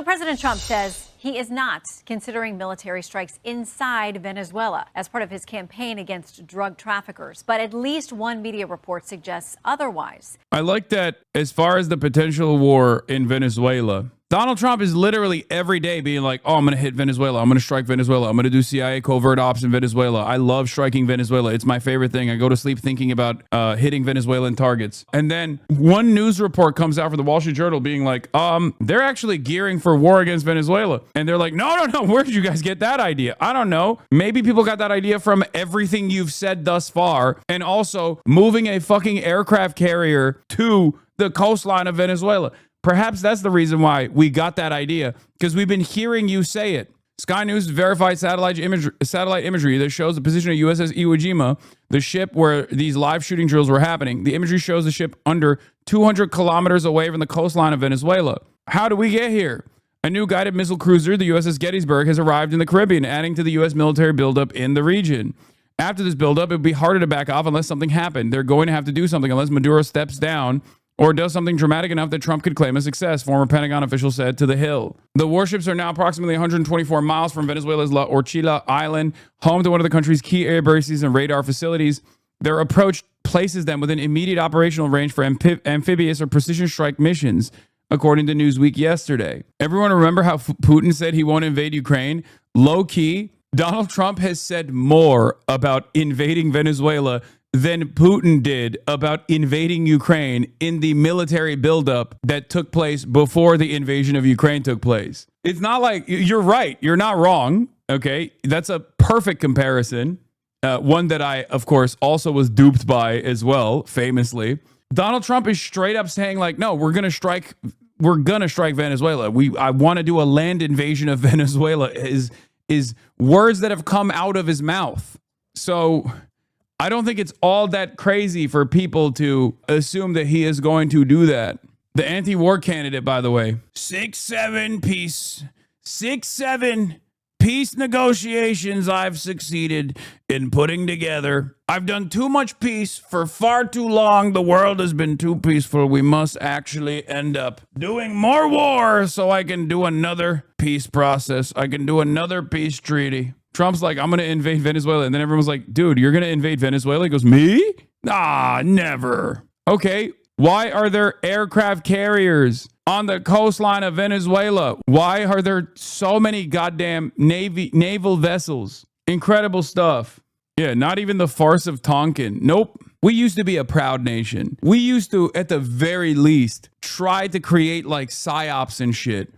So President Trump says he is not considering military strikes inside Venezuela as part of his campaign against drug traffickers. But at least one media report suggests otherwise. I like that as far as the potential war in Venezuela. Donald Trump is literally every day being like, oh, I'm going to hit Venezuela. I'm going to strike Venezuela. I'm going to do CIA covert ops in Venezuela. I love striking Venezuela. It's my favorite thing. I go to sleep thinking about hitting Venezuelan targets. And then one news report comes out from the Wall Street Journal being like, they're actually gearing for war against Venezuela. And they're like, no. Where did you guys get that idea? I don't know. Maybe people got that idea from everything you've said thus far. And also moving a fucking aircraft carrier to the coastline of Venezuela. Perhaps that's the reason why we got that idea, because we've been hearing you say it. Sky News verified satellite imagery that shows the position of USS Iwo Jima, the ship where these live shooting drills were happening. The imagery shows the ship under 200 kilometers away from the coastline of Venezuela. How do we get here? A new guided missile cruiser, the USS Gettysburg, has arrived in the Caribbean, adding to the U.S. military buildup in the region. After this buildup, it would be harder to back off unless something happened. They're going to have to do something unless Maduro steps down or does something dramatic enough that Trump could claim a success, former Pentagon official said to The Hill. The warships are now approximately 124 miles from Venezuela's La Orchila Island, home to one of the country's key air bases and radar facilities. Their approach places them within immediate operational range for amphibious or precision strike missions, according to Newsweek yesterday. Everyone remember how Putin said he won't invade Ukraine? Low-key, Donald Trump has said more about invading Venezuela than Putin did about invading Ukraine in the military buildup that took place before the invasion of Ukraine took place. It's not like, you're right, you're not wrong, okay? That's a perfect comparison. One that I, of course, also was duped by as well, famously. Donald Trump is straight up saying like, no, we're gonna strike Venezuela. I want to do a land invasion of Venezuela is words that have come out of his mouth. So I don't think it's all that crazy for people to assume that he is going to do that. The anti-war candidate, by the way, 6-7 peace negotiations I've succeeded in putting together. I've done too much peace for far too long. The world has been too peaceful. We must actually end up doing more war so I can do another peace process. I can do another peace treaty. Trump's like, I'm going to invade Venezuela. And then everyone's like, dude, you're going to invade Venezuela? He goes, me? Ah, never. Okay, why are there aircraft carriers on the coastline of Venezuela? Why are there so many goddamn naval vessels? Incredible stuff. Yeah, not even the farce of Tonkin. Nope. We used to be a proud nation. We used to, at the very least, try to create like psyops and shit